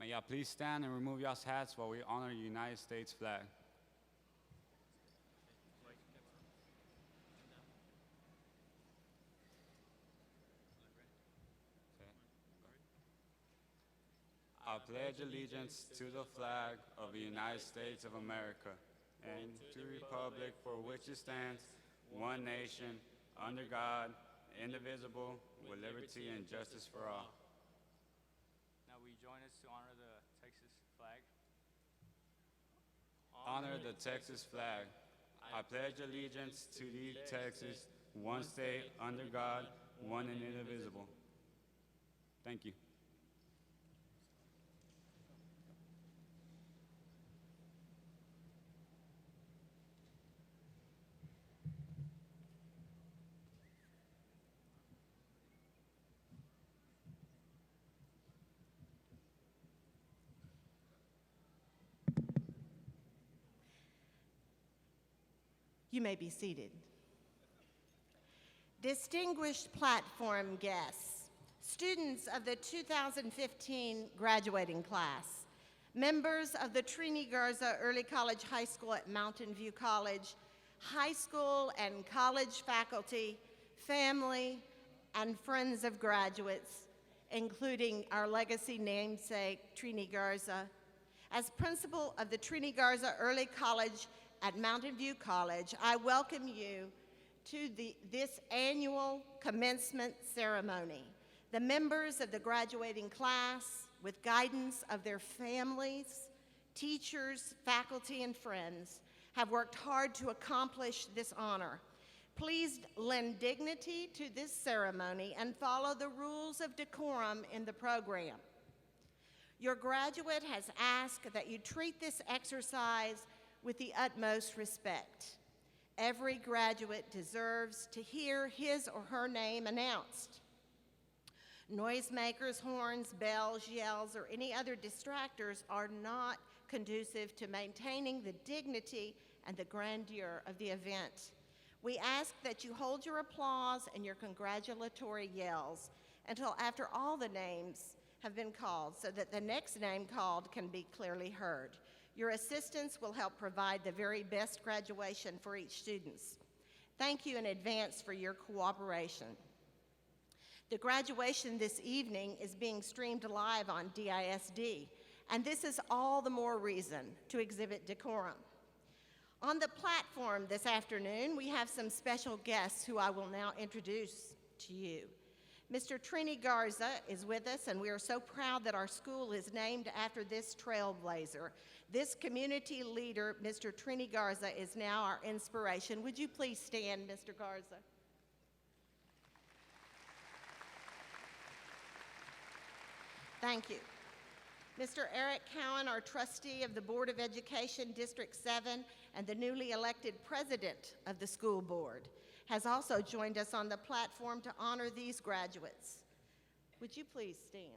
May y'all please stand and remove y'all's hats while we honor the United States flag. I pledge allegiance to the flag of the United States of America and to the republic for which it stands, one nation, under God, indivisible, with liberty and justice for all. Now will you join us to honor the Texas flag? Honor the Texas flag. I pledge allegiance to the Texas, one state, under God, one and indivisible. Thank you. You may be seated. Distinguished platform guests, students of the 2015 graduating class, members of the Trini Garza Early College High School at Mountain View College, high school and college faculty, family, and friends of graduates, including our legacy namesake, Trini Garza. As principal of the Trini Garza Early College at Mountain View College, I welcome you to this annual commencement ceremony. The members of the graduating class, with guidance of their families, teachers, faculty, and friends, have worked hard to accomplish this honor. Please lend dignity to this ceremony and follow the rules of decorum in the program. Your graduate has asked that you treat this exercise with the utmost respect. Every graduate deserves to hear his or her name announced. Noisemakers, horns, bells, yells, or any other distractors are not conducive to maintaining the dignity and the grandeur of the event. We ask that you hold your applause and your congratulatory yells until after all the names have been called so that the next name called can be clearly heard. Your assistance will help provide the very best graduation for each student. Thank you in advance for your cooperation. The graduation this evening is being streamed live on ISD, and this is all the more reason to exhibit decorum. On the platform this afternoon, we have some special guests who I will now introduce to you. Mr. Trini Garza is with us, and we are so proud that our school is named after this trailblazer. This community leader, Mr. Trini Garza, is now our inspiration. Would you please stand, Mr. Garza? Thank you. Mr. Eric Cowan, our trustee of the Board of Education, District 7, and the newly elected president of the school board, has also joined us on the platform to honor these graduates. Would you please stand?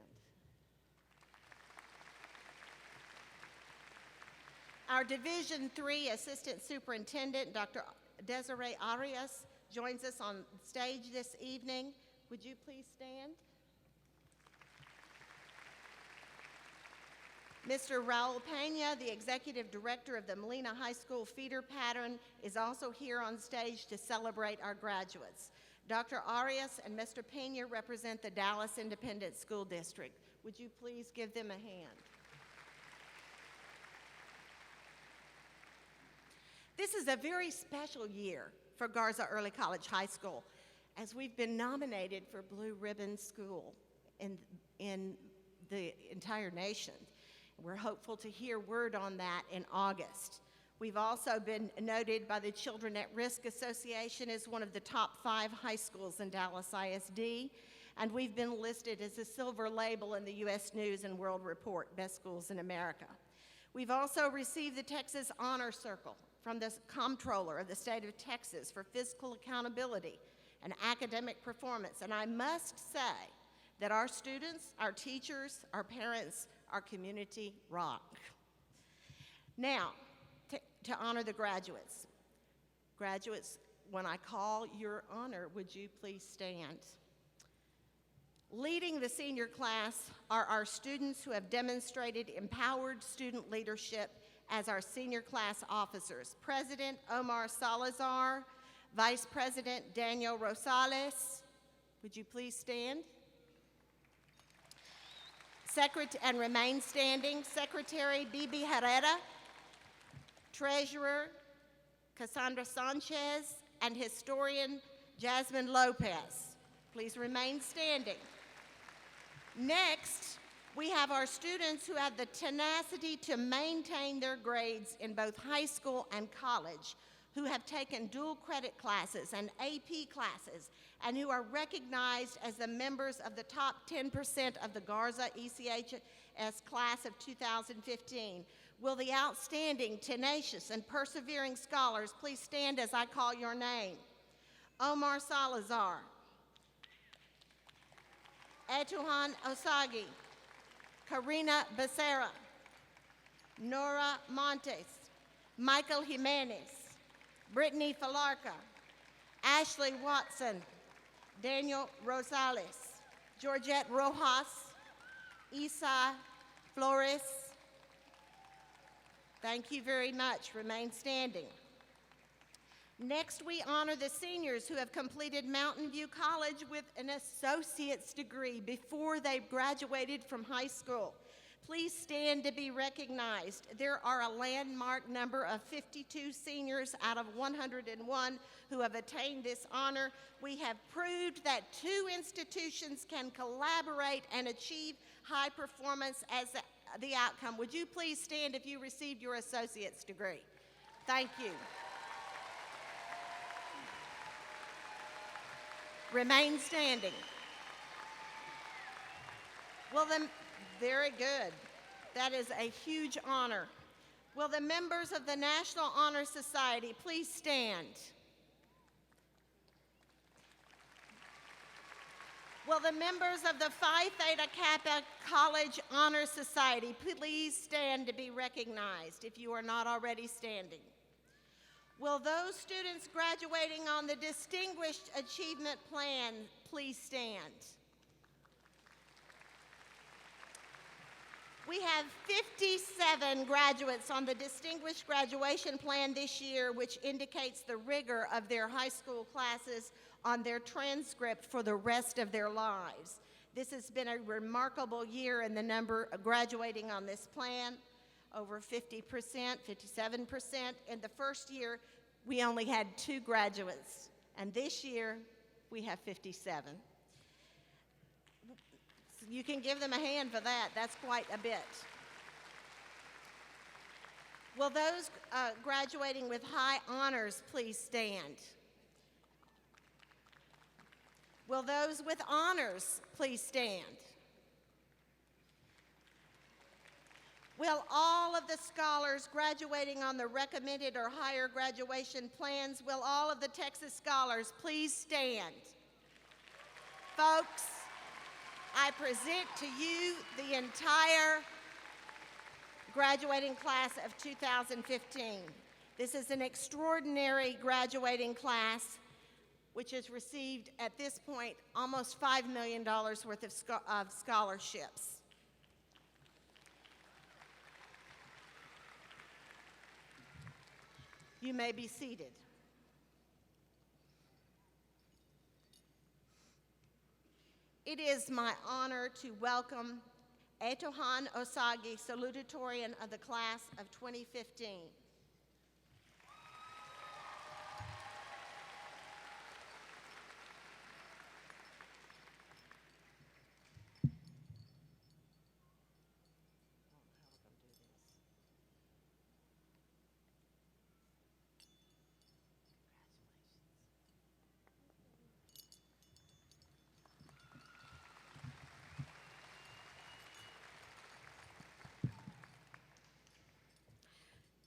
Our Division III Assistant Superintendent, Dr. Desiree Arias, joins us on stage this evening. Would you please stand? Mr. Raul Pena, the Executive Director of the Molina High School feeder pattern, is also here on stage to celebrate our graduates. Dr. Arias and Mr. Pena represent the Dallas Independent School District. Would you please give them a hand? This is a very special year for Garza Early College High School, as we've been nominated for Blue Ribbon School in the entire nation. We're hopeful to hear word on that in August. We've also been noted by the Children at Risk Association as one of the top 5 high schools in Dallas ISD, and we've been listed as a silver label in the U.S. News and World Report, Best Schools in America. We've also received the Texas Honor Circle from the Comptroller of the state of Texas for fiscal accountability and academic performance, and I must say that our students, our teachers, our parents, our community rock. Now, to honor the graduates. Graduates, when I call your honor, would you please stand? Leading the senior class are our students who have demonstrated empowered student leadership as our senior class officers. President Omar Salazar, Vice President Daniel Rosales, would you please stand? And remain standing. Secretary Bibi Herrera, Treasurer Cassandra Sanchez, and Historian Jasmine Lopez. Please remain standing. Next, we have our students who have the tenacity to maintain their grades in both high school and college, who have taken dual credit classes and AP classes, and who are recognized as the members of the top 10% of the Garza ECHS class of 2015. Will the outstanding, tenacious, and persevering scholars please stand as I call your name? Omar Salazar, Etuhan Osagi, Karina Becerra, Nora Montes, Michael Jimenez, Brittany Falarca, Ashley Watson, Daniel Rosales, Georgette Rojas, Isa Flores. Thank you very much. Remain standing. Next, we honor the seniors who have completed Mountain View College with an associate's degree before they graduated from high school. Please stand to be recognized. There are a landmark number of 52 seniors out of 101 who have attained this honor. We have proved that two institutions can collaborate and achieve high performance as the outcome. Would you please stand if you received your associate's degree? Thank you. Remain standing. Well, then, very good. That is a huge honor. Will the members of the National Honor Society please stand? Will the members of the Phi Theta Kappa College Honor Society please stand to be recognized if you are not already standing? Will those students graduating on the Distinguished Achievement Plan please stand? We have 57 graduates on the Distinguished Graduation Plan this year, which indicates the rigor of their high school classes on their transcript for the rest of their lives. This has been a remarkable year in the number of graduating on this plan. Over 50%, 57%. In the first year, we only had 2 graduates, and this year, we have 57. You can give them a hand for that. That's quite a bit. Will those graduating with high honors please stand? Will those with honors please stand? Will all of the scholars graduating on the recommended or higher graduation plans, will all of the Texas scholars please stand? Folks, I present to you the entire graduating class of 2015. This is an extraordinary graduating class which has received, at this point, almost $5 million worth of scholarships. You may be seated. It is my honor to welcome Etohan Osagi, salutatorian of the class of 2015.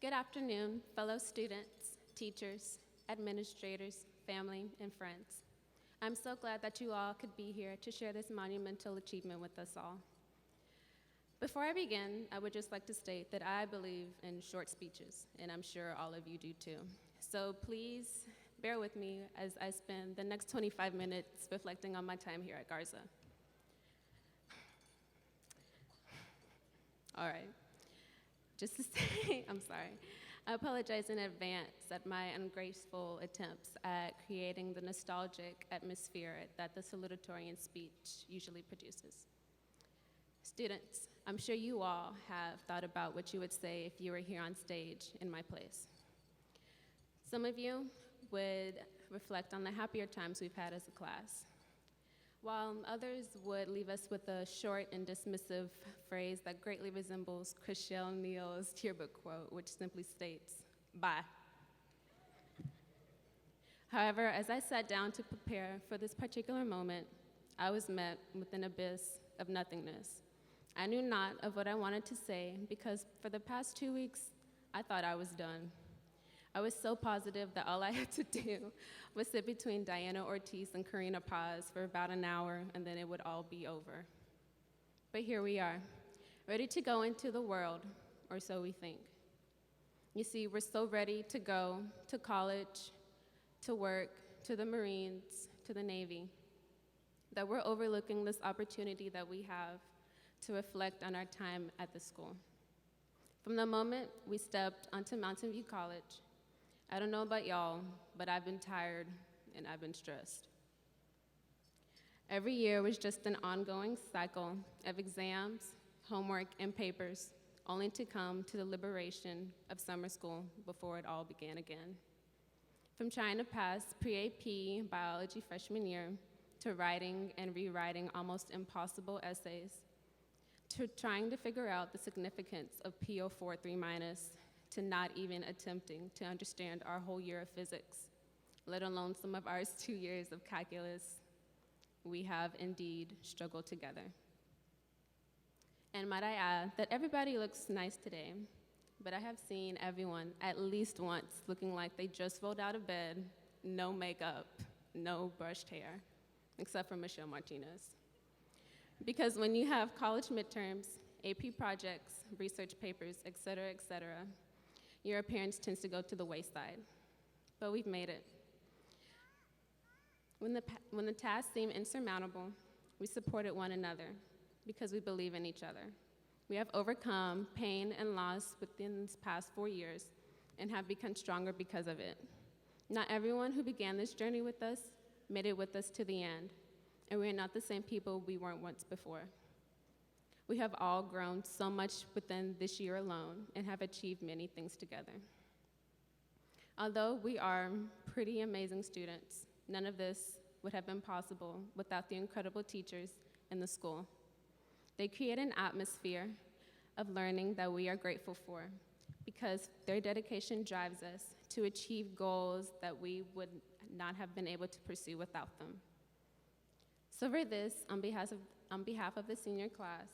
Good afternoon, fellow students, teachers, administrators, family, and friends. I'm so glad that you all could be here to share this monumental achievement with us all. Before I begin, I would just like to state that I believe in short speeches, and I'm sure all of you do too. So please bear with me as I spend the next 25 minutes reflecting on my time here at Garza. All right. Just to say, I'm sorry. I apologize in advance at my ungraceful attempts at creating the nostalgic atmosphere that the salutatorian speech usually produces. Students, I'm sure you all have thought about what you would say if you were here on stage in my place. Some of you would reflect on the happier times we've had as a class, while others would leave us with a short and dismissive phrase that greatly resembles Chriselle Neal's yearbook quote, which simply states, "Bye." However, as I sat down to prepare for this particular moment, I was met with an abyss of nothingness. I knew not of what I wanted to say because for the past 2 weeks, I thought I was done. I was so positive that all I had to do was sit between Diana Ortiz and Karina Paz for about an hour, and then it would all be over. But here we are, ready to go into the world, or so we think. You see, we're so ready to go to college, to work, to the Marines, to the Navy, that we're overlooking this opportunity that we have to reflect on our time at the school. From the moment we stepped onto Mountain View College, I don't know about y'all, but I've been tired and I've been stressed. Every year was just an ongoing cycle of exams, homework, and papers, only to come to the liberation of summer school before it all began again. From trying to pass pre-AP biology freshman year, to writing and rewriting almost impossible essays, to trying to figure out the significance of PO43-, to not even attempting to understand our whole year of physics, let alone some of ours 2 years of calculus, we have indeed struggled together. And might I add that everybody looks nice today, but I have seen everyone at least once looking like they just rolled out of bed, no makeup, no brushed hair, except for Michelle Martinez. Because when you have college midterms, AP projects, research papers, et cetera, your appearance tends to go to the wayside. But we've made it. When the tasks seem insurmountable, we supported one another because we believe in each other. We have overcome pain and loss within these past 4 years and have become stronger because of it. Not everyone who began this journey with us made it with us to the end, and we are not the same people we weren't once before. We have all grown so much within this year alone and have achieved many things together. Although we are pretty amazing students, none of this would have been possible without the incredible teachers in the school. They create an atmosphere of learning that we are grateful for because their dedication drives us to achieve goals that we would not have been able to pursue without them. So for this, on behalf of the senior class,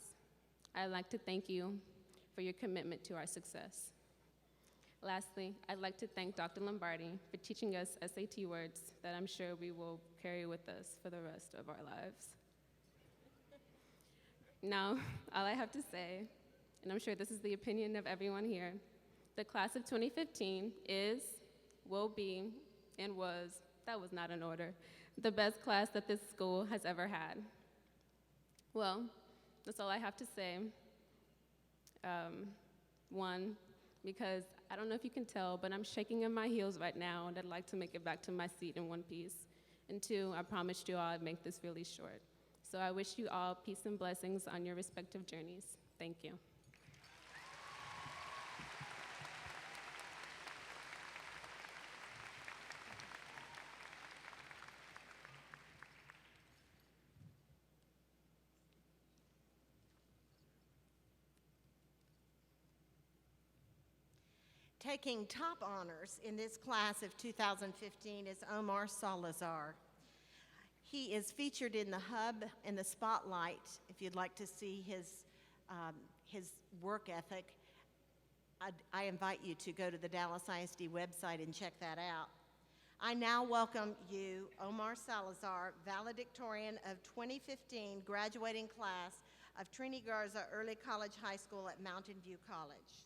I'd like to thank you for your commitment to our success. Lastly, I'd like to thank Dr. Lombardi for teaching us SAT words that I'm sure we will carry with us for the rest of our lives. Now, all I have to say, and I'm sure this is the opinion of everyone here, the class of 2015 is, will be, and was, that was not in order, the best class that this school has ever had. Well, that's all I have to say. One, because I don't know if you can tell, but I'm shaking in my heels right now, and I'd like to make it back to my seat in one piece. And two, I promised you all I'd make this really short. So I wish you all peace and blessings on your respective journeys. Thank you. Taking top honors in this class of 2015 is Omar Salazar. He is featured in the hub and the spotlight. If you'd like to see his work ethic, I invite you to go to the Dallas ISD website and check that out. I now welcome you, Omar Salazar, valedictorian of 2015 graduating class of Trini Garza Early College High School at Mountain View College.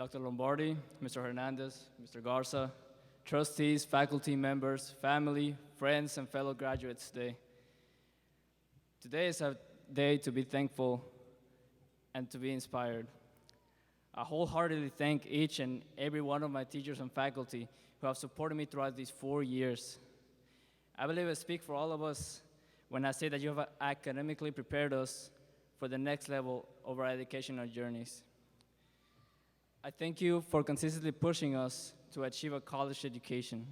Dr. Lombardi, Mr. Hernandez, Mr. Garza, trustees, faculty members, family, friends, and fellow graduates today. Today is a day to be thankful and to be inspired. I wholeheartedly thank each and every one of my teachers and faculty who have supported me throughout these 4 years. I believe I speak for all of us when I say that you have academically prepared us for the next level of our educational journeys. I thank you for consistently pushing us to achieve a college education.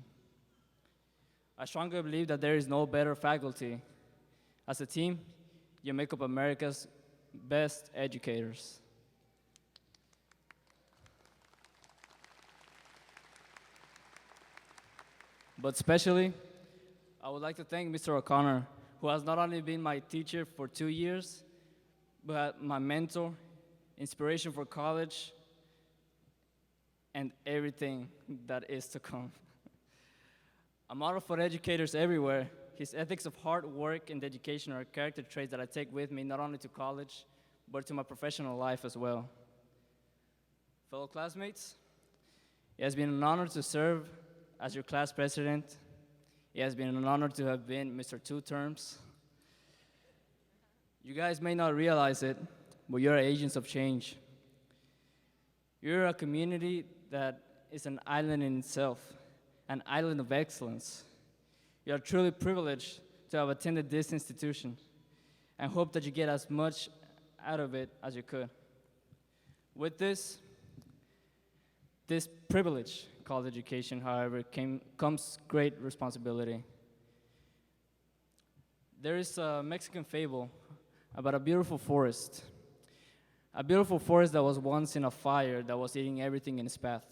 I strongly believe that there is no better faculty. As a team, you make up America's best educators. But especially, I would like to thank Mr. O'Connor, who has not only been my teacher for 2 years, but my mentor, inspiration for college, and everything that is to come. A model for educators everywhere, his ethics of hard work and dedication are character traits that I take with me not only to college, but to my professional life as well. Fellow classmates, it has been an honor to serve as your class president. It has been an honor to have been Mr. Two Terms. You guys may not realize it, but you're agents of change. You're a community that is an island in itself, an island of excellence. You are truly privileged to have attended this institution and hope that you get as much out of it as you could. With this privilege called education, however, comes great responsibility. There is a Mexican fable about a beautiful forest that was once in a fire that was eating everything in its path.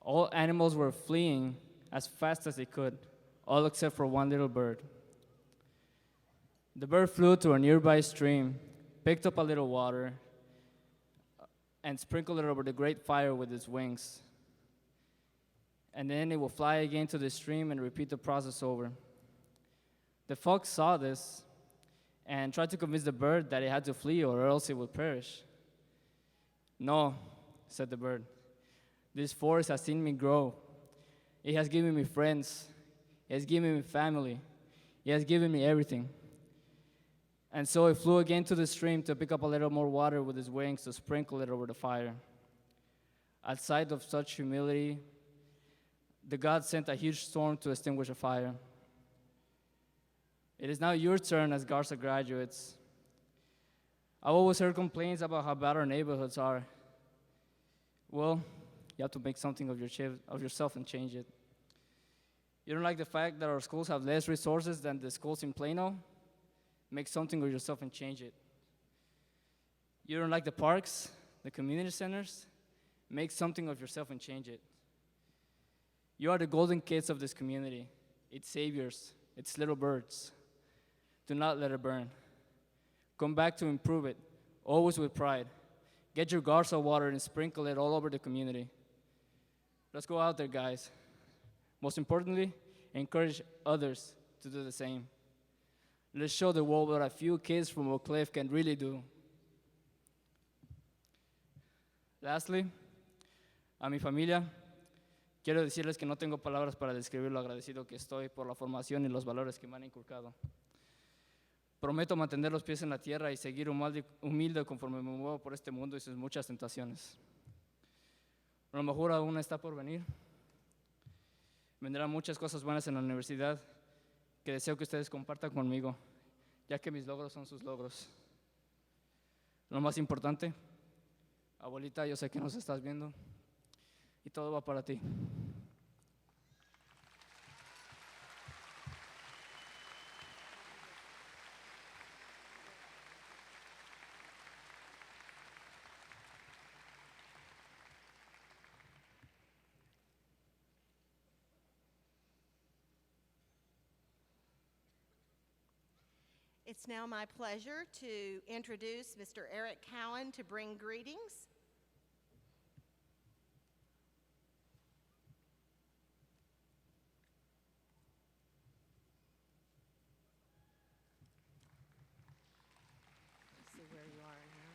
All animals were fleeing as fast as they could, all except for one little bird. The bird flew to a nearby stream, picked up a little water, and sprinkled it over the great fire with its wings. And then it will fly again to the stream and repeat the process over. The fox saw this and tried to convince the bird that it had to flee or else it would perish. "No," said the bird. "This forest has seen me grow. It has given me friends. It has given me family. It has given me everything." And so it flew again to the stream to pick up a little more water with its wings to sprinkle it over the fire. At sight of such humility, the God sent a huge storm to extinguish the fire. It is now your turn as Garza graduates. I've always heard complaints about how bad our neighborhoods are. Well, you have to make something of yourself and change it. You don't like the fact that our schools have less resources than the schools in Plano? Make something of yourself and change it. You don't like the parks, the community centers? Make something of yourself and change it. You are the golden kids of this community, its saviors, its little birds. Do not let it burn. Come back to improve it, always with pride. Get your Garza water and sprinkle it all over the community. Let's go out there, guys. Most importantly, encourage others to do the same. Let's show the world what a few kids from Oak Cliff can really do. Lastly, a mi familia, quiero decirles que no tengo palabras para describir lo agradecido que estoy por la formación y los valores que me han inculcado. Prometo mantener los pies en la tierra y seguir humilde conforme me muevo por este mundo y sus muchas tentaciones. A lo mejor aún está por venir. Vendrán muchas cosas buenas en la universidad que deseo que ustedes compartan conmigo, ya que mis logros son sus logros. Lo más importante, abuelita, yo sé que nos estás viendo y todo va para ti. It's now my pleasure to introduce Mr. Eric Cowan to bring greetings. Let's see where you are now.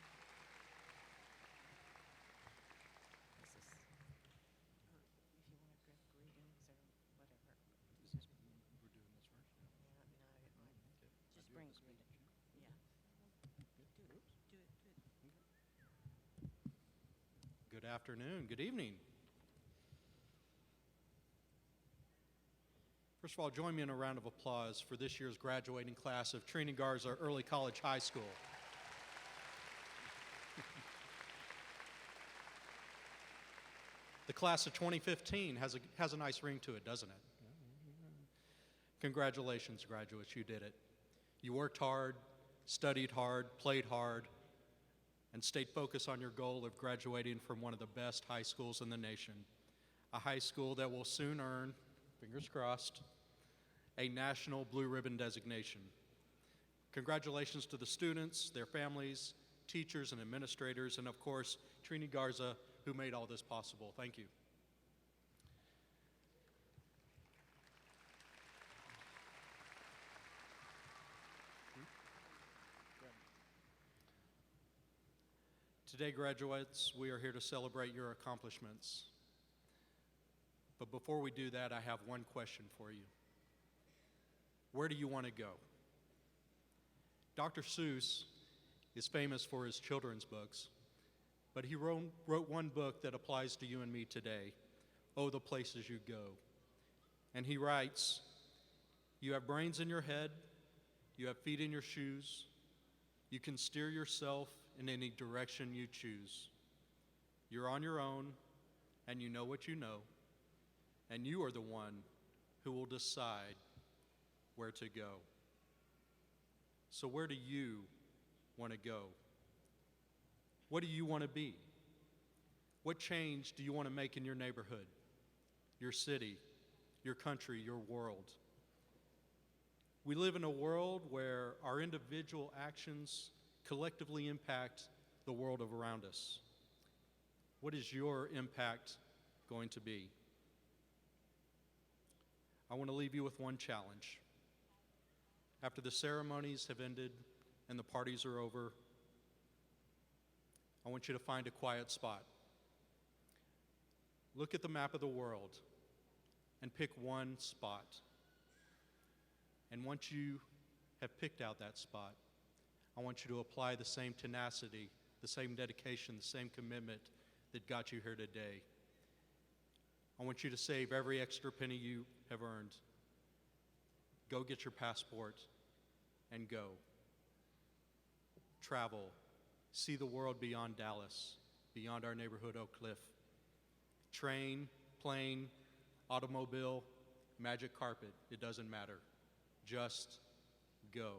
afternoon, good evening. First of all, join me in a round of applause for this year's graduating class of Trini Garza Early College High School. The class of 2015 has a nice ring to it, doesn't it? Congratulations, graduates, you did it. You worked hard, studied hard, played hard, and stayed focused on your goal of graduating from one of the best high schools in the nation, a high school that will soon earn, fingers crossed, a national blue ribbon designation. Congratulations to the students, their families, teachers and administrators, and of course, Trini Garza, who made all this possible. Thank you. Today, graduates, we are here to celebrate your accomplishments. But before we do that, I have one question for you. Where do you want to go? Dr. Seuss is famous for his children's books, but he wrote one book that applies to you and me today, Oh, the Places You Go. And he writes, you have brains in your head, you have feet in your shoes, you can steer yourself in any direction you choose. You're on your own, and you know what you know, and you are the one who will decide where to go. So where do you want to go? What do you want to be? What change do you want to make in your neighborhood, your city, your country, your world? We live in a world where our individual actions collectively impact the world around us. What is your impact going to be? I want to leave you with one challenge. After the ceremonies have ended and the parties are over, I want you to find a quiet spot. Look at the map of the world and pick one spot. And once you have picked out that spot, I want you to apply the same tenacity, the same dedication, the same commitment that got you here today. I want you to save every extra penny you have earned. Go get your passport and go. Travel. See the world beyond Dallas, beyond our neighborhood, Oak Cliff. Train, plane, automobile, magic carpet, it doesn't matter. Just go.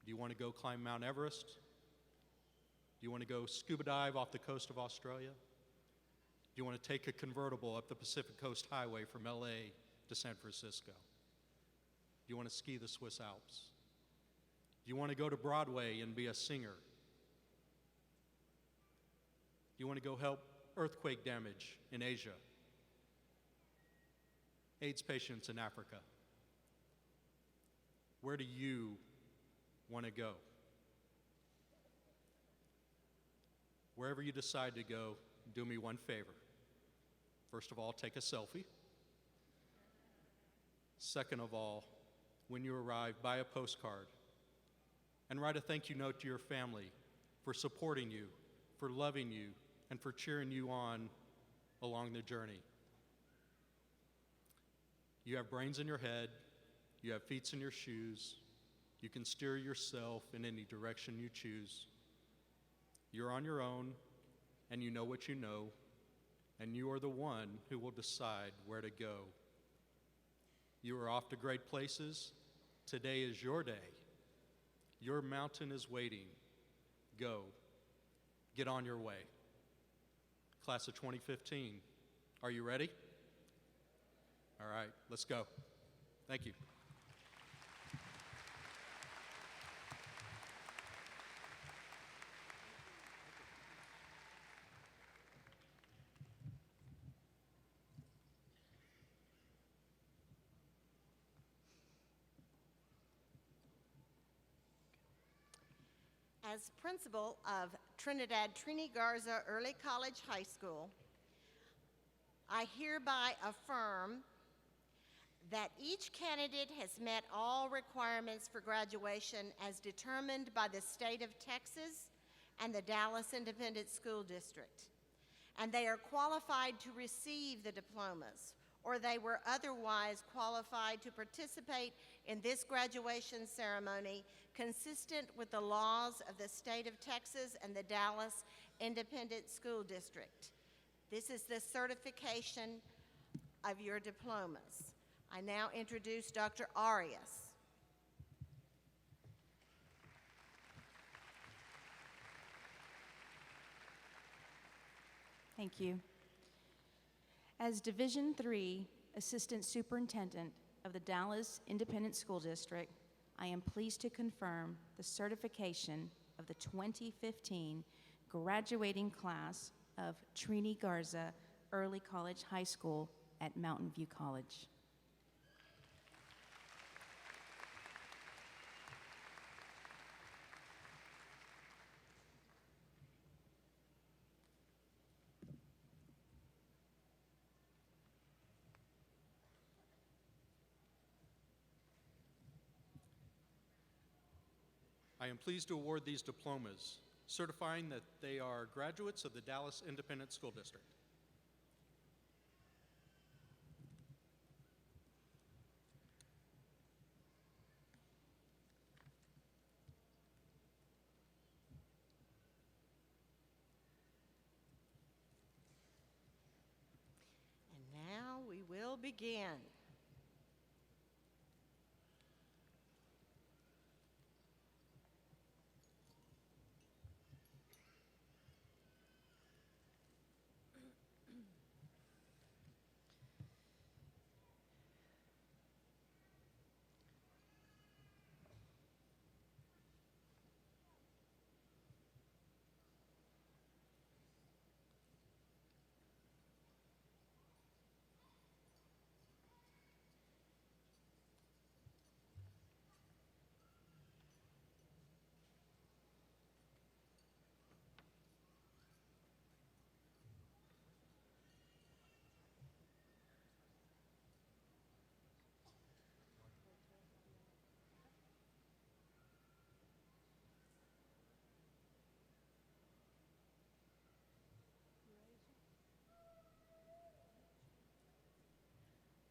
Do you want to go climb Mount Everest? Do you want to go scuba dive off the coast of Australia? Do you want to take a convertible up the Pacific Coast Highway from LA to San Francisco? Do you want to ski the Swiss Alps? Do you want to go to Broadway and be a singer? Do you want to go help earthquake damage in Asia? AIDS patients in Africa? Where do you want to go? Wherever you decide to go, do me one favor. First of all, take a selfie. Second of all, when you arrive, buy a postcard and write a thank you note to your family for supporting you, for loving you, and for cheering you on along the journey. You have brains in your head, you have feet in your shoes, you can steer yourself in any direction you choose. You're on your own, and you know what you know, and you are the one who will decide where to go. You are off to great places. Today is your day. Your mountain is waiting. Go. Get on your way. Class of 2015, are you ready? All right, let's go. Thank you. As principal of Trinidad Trini Garza Early College High School, I hereby affirm that each candidate has met all requirements for graduation as determined by the state of Texas and the Dallas Independent School District. And they are qualified to receive the diplomas, or they were otherwise qualified to participate in this graduation ceremony consistent with the laws of the state of Texas and the Dallas Independent School District. This is the certification of your diplomas. I now introduce Dr. Arias. Thank you. As Division III Assistant Superintendent of the Dallas Independent School District, I am pleased to confirm the certification of the 2015 graduating class of Trini Garza Early College High School at Mountain View College. I am pleased to award these diplomas, certifying that they are graduates of the Dallas Independent School District. And now we will begin.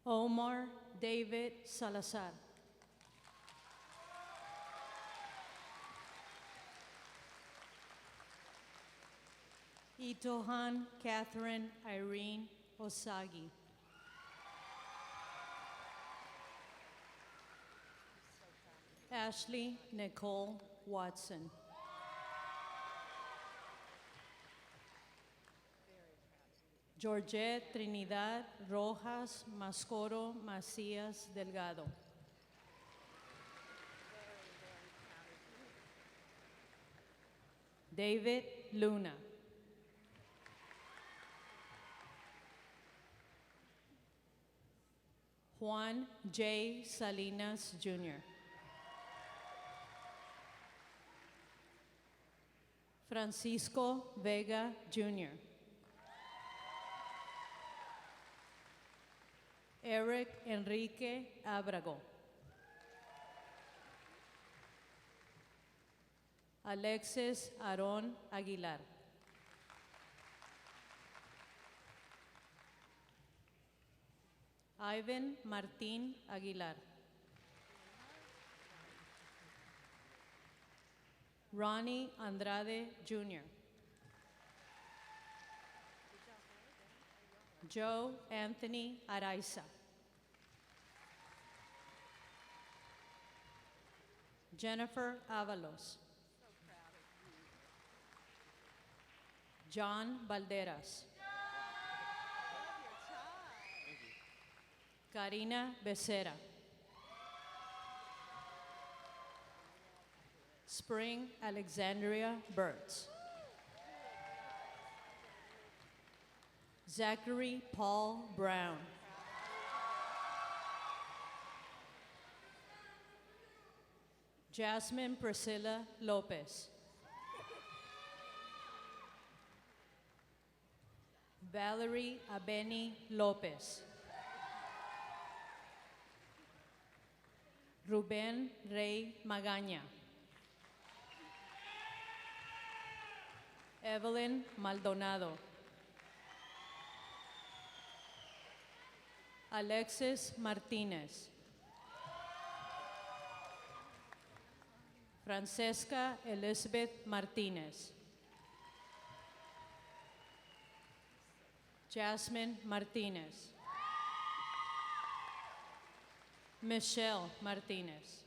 Omar David Salazar. Itohan Catherine Irene Osagi. Ashley Nicole Watson. Georgette Trinidad Rojas Mascoro Macías Delgado. David Luna. Juan J. Salinas Jr. Francisco Vega Jr. Eric Enrique Abrago. Alexis Aaron Aguilar. Ivan Martín Aguilar. Ronnie Andrade Jr. Joe Anthony Araiza. Jennifer Avalos. John Valderas. Karina Becerra. Spring Alexandria Burtz. Zachary Paul Brown. Jasmine Priscilla Lopez. Valerie Abeni Lopez. Ruben Rey Magaña. Evelyn Maldonado. Alexis Martinez. Francesca Elizabeth Martinez. Jasmine Martinez. Michelle Martinez.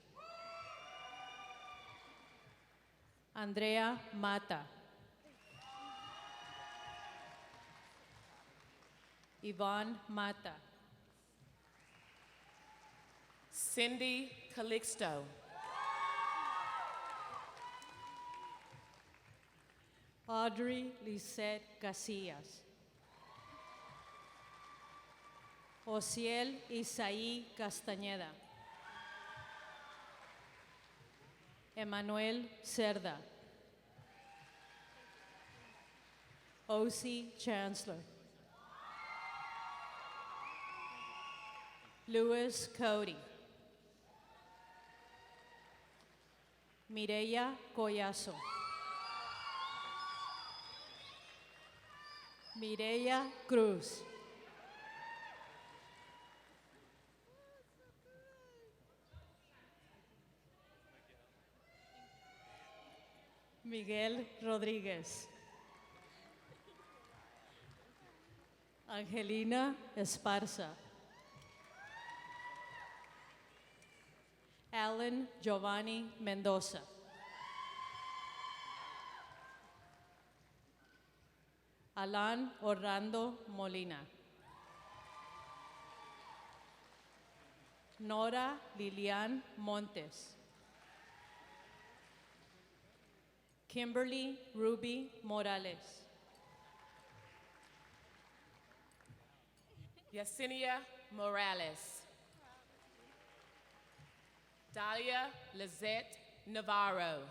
Andrea Mata. Yvonne Mata. Cindy Calixto. Audrey Lisette Casillas. Osiel Isaí Castañeda. Emmanuel Cerda. O.C. Chancellor. Louis Cody. Mireya Collazo. Mireya Cruz. Miguel Rodríguez. Angelina Esparza. Alan Giovanni Mendoza. Alan Orlando Molina. Nora Lilian Montes. Kimberly Ruby Morales. Yesenia Morales. Dalia Lizette Navarro.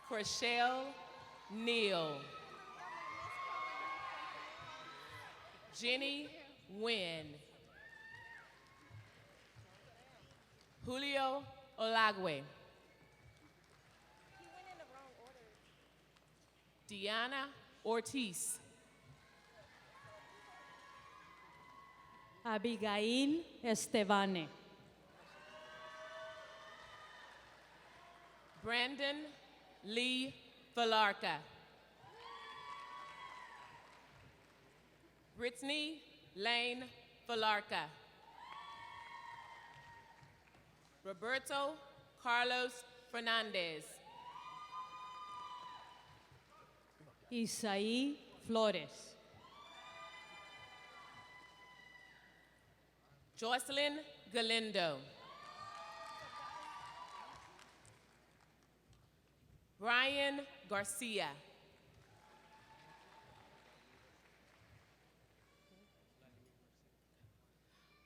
Corshell Neal. Jenny Nguyen. Julio Olagwe. Diana Ortiz. Abigail Estevane. Brandon Lee Falarca. Brittany Lane Falarca. Roberto Carlos Fernandez. Isaí Flores. Jocelyn Galindo. Brian Garcia.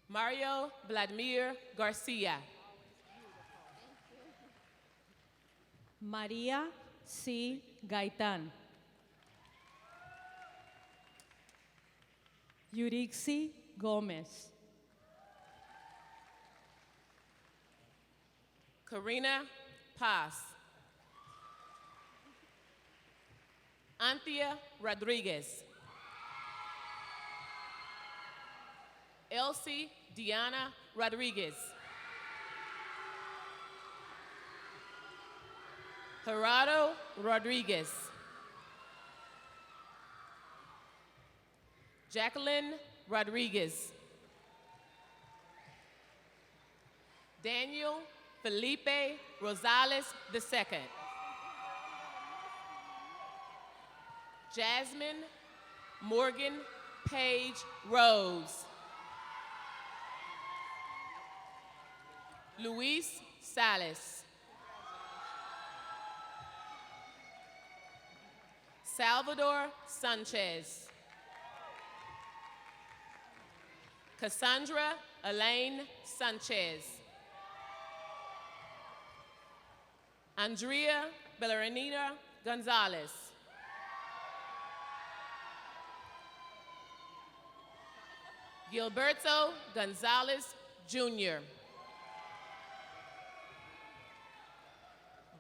Mario Vladimir Garcia. María C. Gaitán. Yurixi Gómez. Karina Paz. Anthea Rodriguez. Elsie Diana Rodriguez. Gerardo Rodriguez. Jacqueline Rodriguez. Daniel Felipe Rosales II. Jasmine Morgan Page Rose. Luis Salas. Salvador Sanchez. Cassandra Elaine Sanchez. Andrea Belleranita Gonzalez. Gilberto Gonzalez Jr.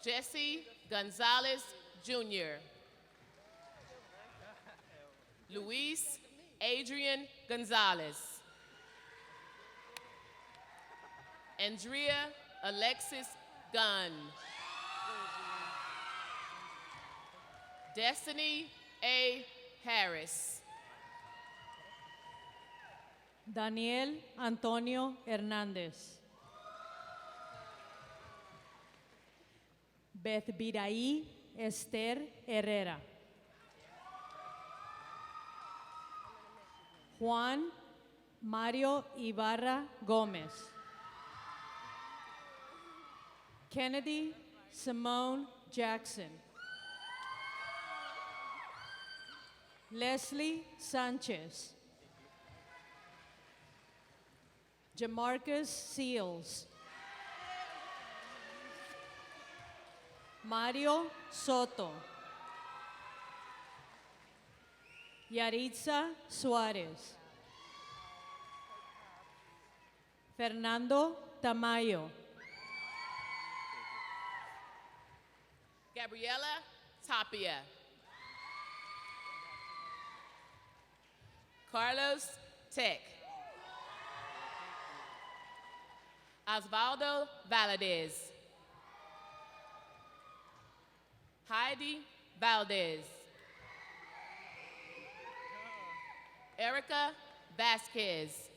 Jesse Gonzalez Jr. Luis Adrian Gonzalez. Andrea Alexis Gunn. Destiny A. Harris. Daniel Antonio Hernández. Beth Biraí Esther Herrera. Juan Mario Ibarra Gómez. Kennedy Simone Jackson. Leslie Sanchez. Jamarcus Seals. Mario Soto. Yaritza Suárez. Fernando Tamayo. Gabriela Tapia. Carlos Tech. Osvaldo Valadez. Heidi Valdez. Erica Vasquez.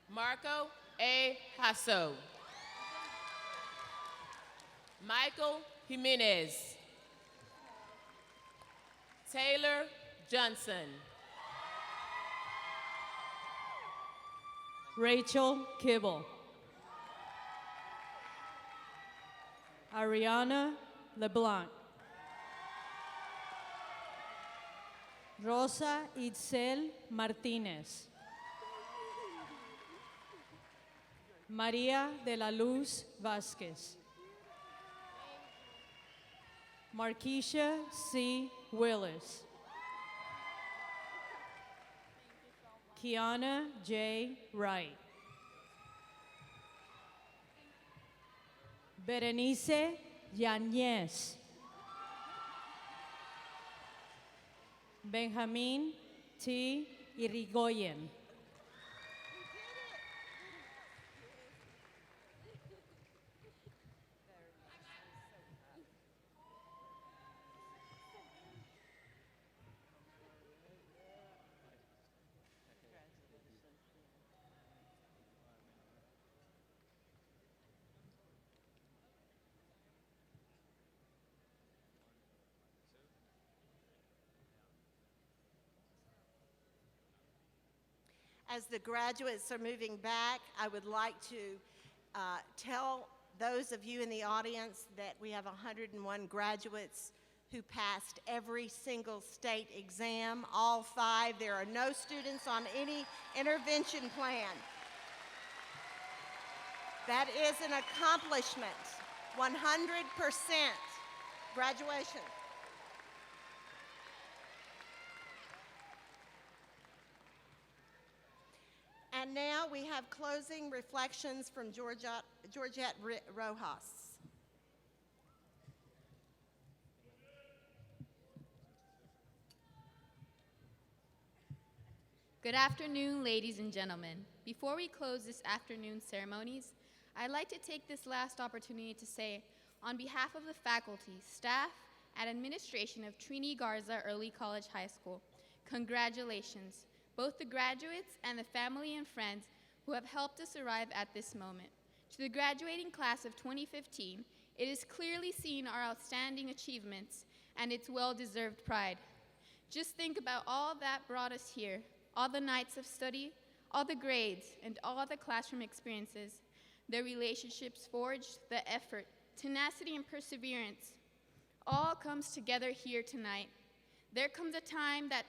Marco A. Hasso. Michael Jimenez. Taylor Johnson. Rachel Kibble. Ariana LeBlanc. Rosa Itzel Martínez. María de la Luz Vázquez. Marquisha C. Willis. Kiana J. Wright. Berenice Yañez. Benjamín T. Irigoyen. As the graduates are moving back, I would like to tell those of you in the audience that we have 101 graduates who passed every single state exam, all 5. There are no students on any intervention plan. That is an accomplishment, 100% graduation. And now we have closing reflections from Georgette Rojas. Good afternoon, ladies and gentlemen. Before we close this afternoon's ceremonies, I'd like to take this last opportunity to say, on behalf of the faculty, staff, and administration of Trini Garza Early College High School, congratulations, both the graduates and the family and friends who have helped us arrive at this moment. To the graduating class of 2015, it is clearly seen our outstanding achievements and its well-deserved pride. Just think about all that brought us here, all the nights of study, all the grades, and all the classroom experiences, the relationships forged, the effort, tenacity, and perseverance, all comes together here tonight. There comes a time that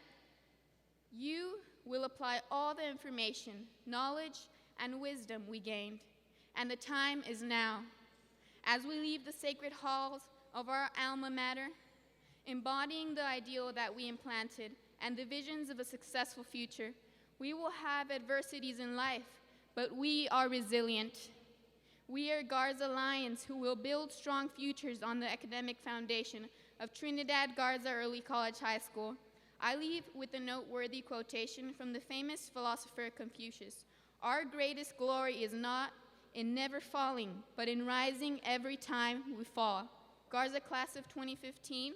you will apply all the information, knowledge, and wisdom we gained, and the time is now. As we leave the sacred halls of our alma mater, embodying the ideal that we implanted and the visions of a successful future, we will have adversities in life, but we are resilient. We are Garza Lions who will build strong futures on the academic foundation of Trinidad Garza Early College High School. I leave with a noteworthy quotation from the famous philosopher Confucius. Our greatest glory is not in never falling, but in rising every time we fall. Garza Class of 2015,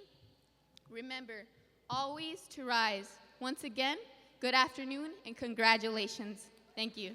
remember, always to rise. Once again, good afternoon and congratulations. Thank you.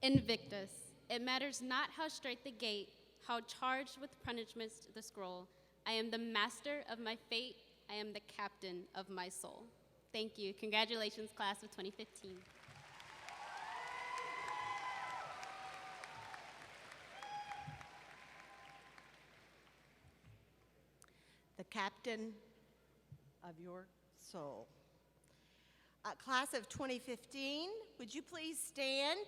Invictus. It matters not how straight the gate, how charged with punishments the scroll. I am the master of my fate. I am the captain of my soul. Thank you. Congratulations, class of 2015. The captain of your soul. Class of 2015, would you please stand?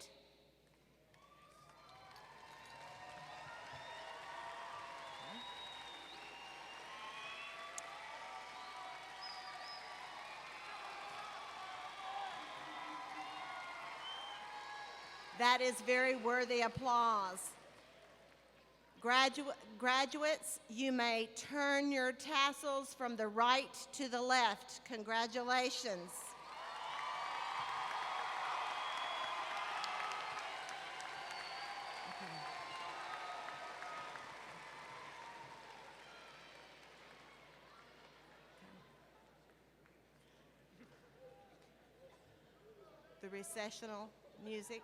That is very worthy applause. Graduates, you may turn your tassels from the right to the left. Congratulations. The recessional music.